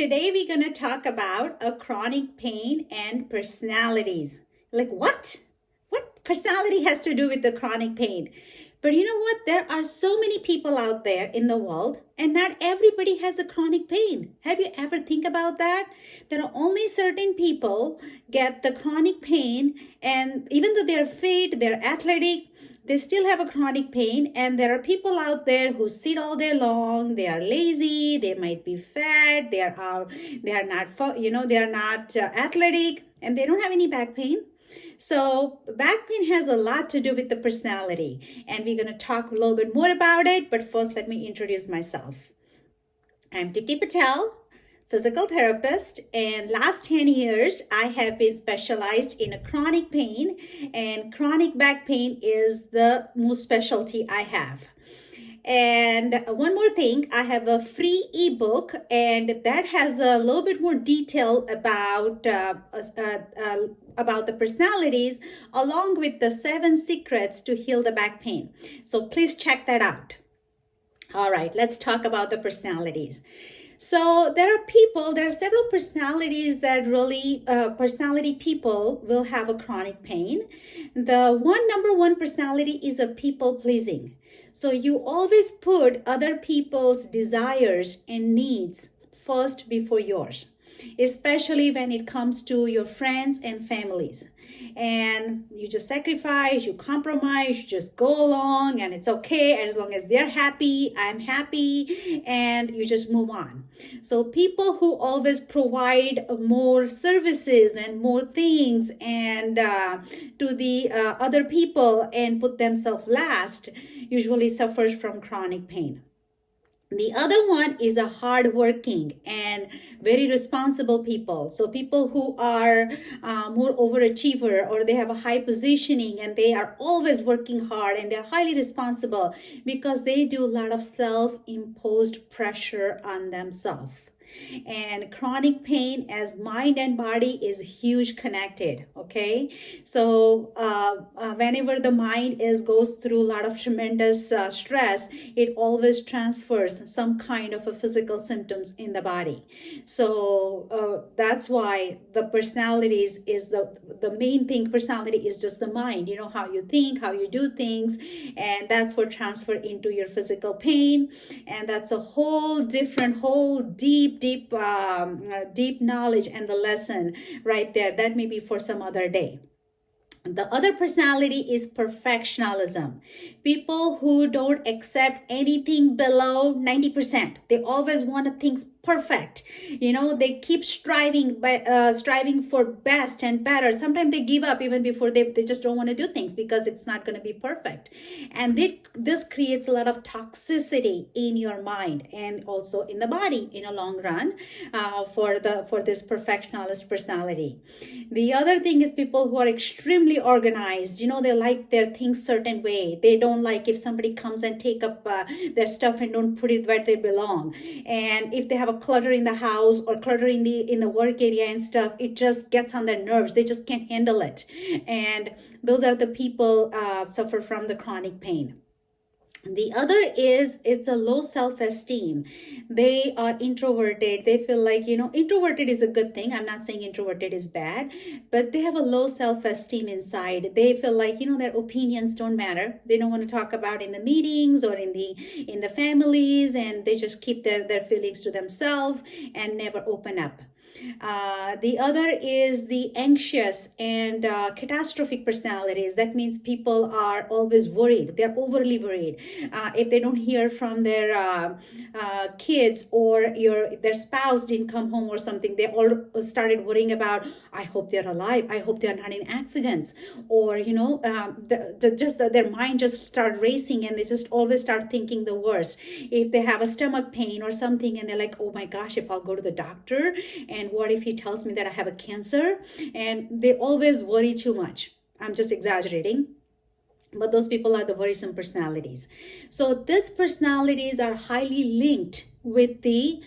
today we're going to talk about a chronic pain and personalities. Like what? What personality has to do with the chronic pain? But you know what? There are so many people out there in the world, and not everybody has a chronic pain. Have you ever think about that? There are only certain people get the chronic pain, and even though they're fit, they're athletic, they still have a chronic pain. And there are people out there who sit all day long, they are lazy, they might be fat, they are not athletic, and they don't have any back pain. So back pain has a lot to do with the personality, and we're going to talk a little bit more about it. But first, let me introduce myself. I'm Tipti Patel, physical therapist, and last 10 years I have been specialized in a chronic pain, and chronic back pain is the most specialty I have. And one more thing, I have a free ebook, and that has a little bit more detail about the personalities, along with the 7 secrets to heal the back pain. So please check that out. All right, let's talk about the personalities. So there are several personalities that really, personality people will have a chronic pain. The number one personality is a people pleasing. So you always put other people's desires and needs first before yours, especially when it comes to your friends and families. And you just sacrifice, you compromise, you just go along, and it's okay as long as they're happy, I'm happy, and you just move on. So people who always provide more services and more things and to the other people and put themselves last usually suffers from chronic pain. The other one is a hardworking and very responsible people. So people who are more overachiever, or they have a high positioning and they are always working hard and they're highly responsible because they do a lot of self-imposed pressure on themselves. And chronic pain as mind and body is huge connected. Okay, so whenever the mind goes through a lot of tremendous stress, it always transfers some kind of a physical symptoms in the body. So that's why the personalities is the main thing. Personality is just the mind, how you think, how you do things, and that's what transfer into your physical pain. And that's a whole deep knowledge and the lesson right there. That may be for some other day. The other personality is perfectionalism. People who don't accept anything below 90%. They always want things perfect. They keep striving for best and better. Sometimes they give up even before they just don't want to do things because it's not going to be perfect. And this creates a lot of toxicity in your mind and also in the body in a long run for this perfectionist personality. The other thing is people who are extremely organized. They like their things certain way. They don't like if somebody comes and take up their stuff and don't put it where they belong. And if they have a clutter in the house or clutter in the work area and stuff, it just gets on their nerves. They just can't handle it. And those are the people suffer from the chronic pain. The other is it's a low self-esteem. They are introverted. They feel like, introverted is a good thing. I'm not saying introverted is bad, but they have a low self-esteem inside. They feel like, their opinions don't matter. They don't want to talk about in the meetings or in the families, and they just keep their feelings to themselves and never open up. The other is the anxious and catastrophic personalities. That means people are always worried. They're overly worried. If they don't hear from their kids or their spouse didn't come home or something, they all started worrying about, I hope they're alive. I hope they're not in accidents. Or, their mind just start racing and they just always start thinking the worst. If they have a stomach pain or something and they're like, oh my gosh, if I'll go to the doctor, and what if he tells me that I have a cancer? And they always worry too much. I'm just exaggerating. But those people are the worrisome personalities. So these personalities are highly linked with the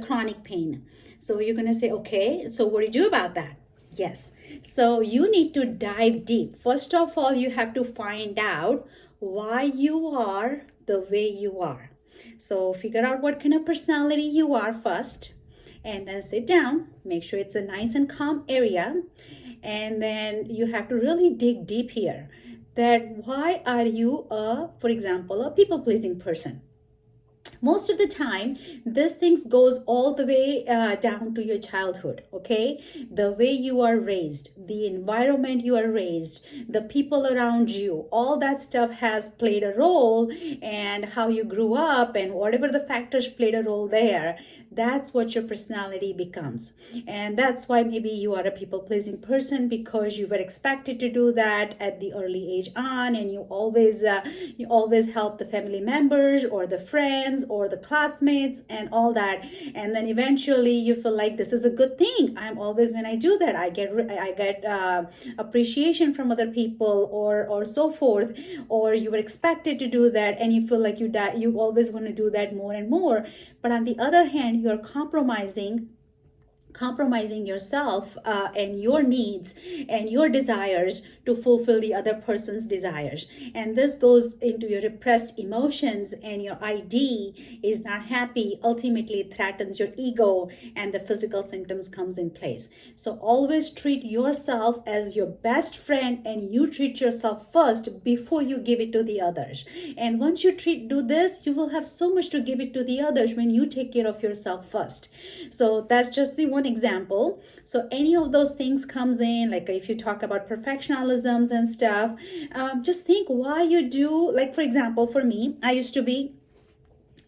chronic pain. So you're going to say, okay, so what do you do about that? Yes. So you need to dive deep. First of all, you have to find out why you are the way you are. So figure out what kind of personality you are first. and then sit down. Make sure it's a nice and calm area. And then you have to really dig deep here, that why are you, for example, a people-pleasing person? Most of the time this things goes all the way down to your childhood. Okay, the way you are raised, the environment you are raised, the people around you, all that stuff has played a role, and how you grew up and whatever the factors played a role there, that's what your personality becomes. And that's why maybe you are a people-pleasing person, because you were expected to do that at the early age on, and you always help the family members or the friends or the classmates and all that. And then eventually you feel like this is a good thing. I'm always, when I do that, I get appreciation from other people, or so forth. Or you were expected to do that, and you feel like you always want to do that more and more. But on the other hand, you're compromising yourself and your needs and your desires to fulfill the other person's desires. And this goes into your repressed emotions, and your ID is not happy. Ultimately, it threatens your ego, and the physical symptoms comes in place. So always treat yourself as your best friend, and you treat yourself first before you give it to the others. And once you do this, you will have so much to give it to the others when you take care of yourself first. So that's just the one example. So any of those things comes in, like if you talk about perfectionisms and stuff, just think why you do. Like, for example, for me, I used to be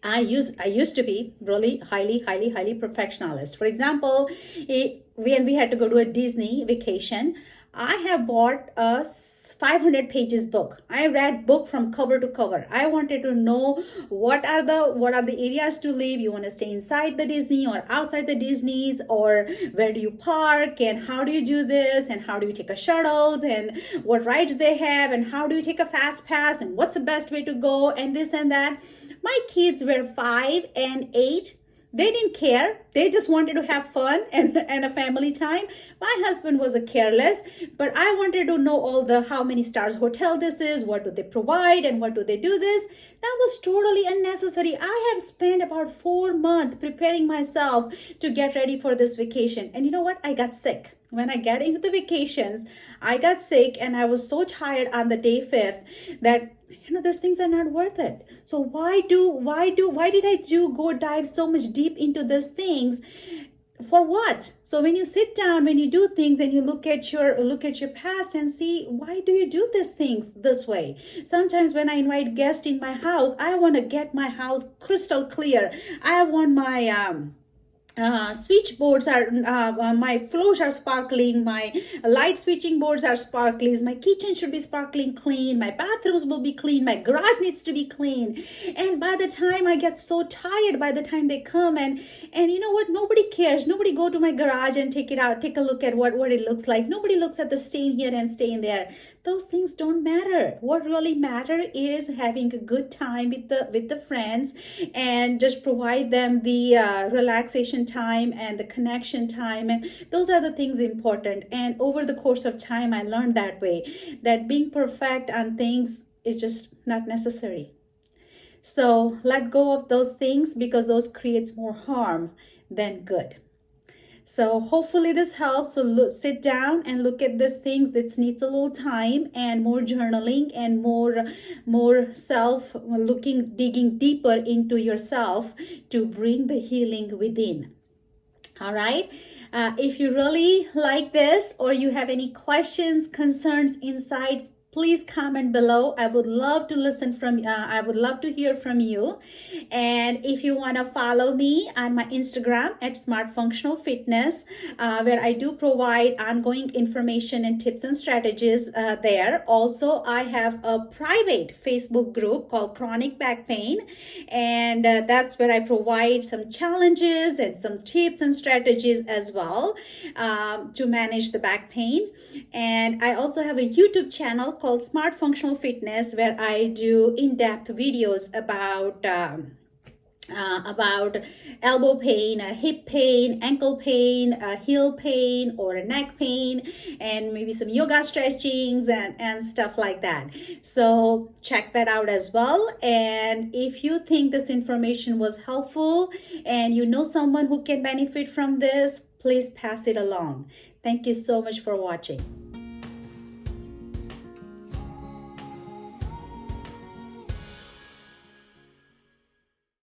really highly perfectionist. For example, when we had to go to a Disney vacation, I have bought a 500 pages book. I read book from cover to cover. I wanted to know what are the areas to live. You want to stay inside the Disney or outside the Disneys, or where do you park, and how do you do this, and how do you take a shuttles, and what rides they have, and how do you take a fast pass, and what's the best way to go, and this and that. My kids were 5 and 8. They didn't care. They just wanted to have fun and a family time. My husband was a careless, but I wanted to know all how many stars hotel this is, what do they provide, and what do they do this. That was totally unnecessary. I have spent about 4 months preparing myself to get ready for this vacation. And you know what? I got sick. When I got into the vacations, I got sick, and I was so tired on the day 5th that, these things are not worth it. So why did I go dive so much deep into these things? For what? So when you sit down, when you do things, and you look at your past and see, why do you do these things this way? Sometimes when I invite guests in my house, I want to get my house crystal clear. I want my switchboards are my floors are sparkling, my light switching boards are sparkling, my kitchen should be sparkling clean, my bathrooms will be clean, my garage needs to be clean. And by the time I get so tired, by the time they come, and you know what, nobody cares. Nobody go to my garage and take a look at what it looks like. Nobody looks at the stain here and stain there. Those things don't matter. What really matter is having a good time with the friends, and just provide them the relaxation time and the connection time. And those are the things important. And over the course of time, I learned that way, that being perfect on things is just not necessary. So let go of those things, because those creates more harm than good. So hopefully this helps. So sit down and look at these things. It needs a little time and more journaling and more self-looking, digging deeper into yourself to bring the healing within. All right. If you really like this, or you have any questions, concerns, insights, please comment below. I would love to I would love to hear from you. And if you want to follow me on my Instagram at Smart Functional Fitness, where I do provide ongoing information and tips and strategies there. Also, I have a private Facebook group called Chronic Back Pain. And that's where I provide some challenges and some tips and strategies as well to manage the back pain. And I also have a YouTube channel called Smart Functional Fitness, where I do in-depth videos about about elbow pain, hip pain, ankle pain, heel pain, or a neck pain, and maybe some yoga stretchings and stuff like that. So check that out as well. And if you think this information was helpful and you know someone who can benefit from this, please pass it along. Thank you so much for watching.